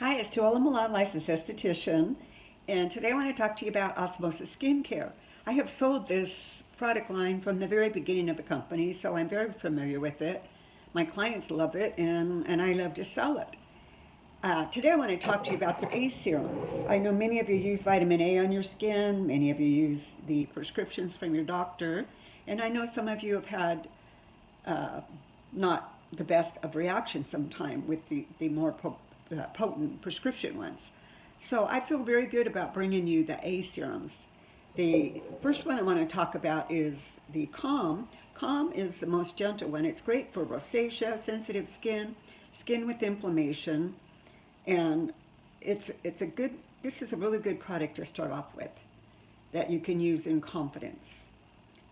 Hi, it's JoElla Milan, licensed esthetician, and today I want to talk to you about Osmosis skincare. I have sold this product line from the very beginning of the company, so I'm very familiar with it. My clients love it, and I love to sell it. Today I want to talk to you about the A serums. I know many of you use vitamin A on your skin, many of you use the prescriptions from your doctor, and I know some of you have had not the best of reactions sometime with the more potent prescription ones. So I feel very good about bringing you the A serums. The first one I want to talk about is the Calm. Calm is the most gentle one. It's great for rosacea, sensitive skin, skin with inflammation, and this is a really good product to start off with that you can use in confidence.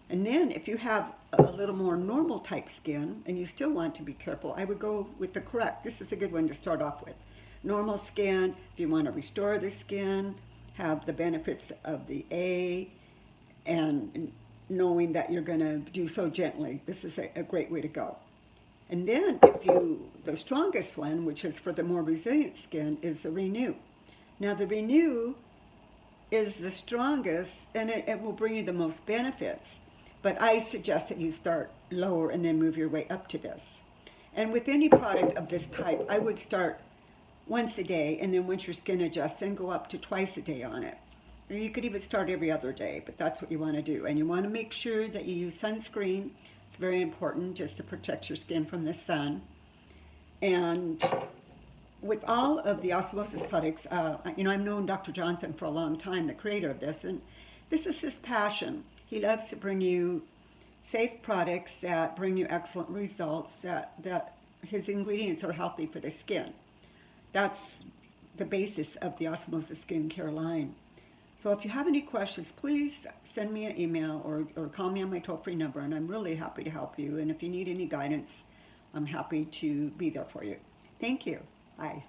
And then if you have a little more normal type skin and you still want to be careful, I would go with the Correct. This is a good one to start off with. Normal skin, if you want to restore the skin, have the benefits of the A, and knowing that you're going to do so gently, this is a great way to go. And then the strongest one, which is for the more resilient skin, is the Renew. Now the Renew is the strongest, and it will bring you the most benefits. But I suggest that you start lower and then move your way up to this. And with any product of this type, I would start once a day, and then once your skin adjusts, then go up to twice a day on it. Or you could even start every other day, but that's what you want to do. And you want to make sure that you use sunscreen. It's very important just to protect your skin from the sun. And with all of the Osmosis products, I've known Dr. Johnson for a long time, the creator of this, and this is his passion. He loves to bring you safe products that bring you excellent results, that his ingredients are healthy for the skin. That's the basis of the Osmosis skincare line. So if you have any questions, please send me an email or call me on my toll-free number, and I'm really happy to help you. And if you need any guidance, I'm happy to be there for you. Thank you. Bye.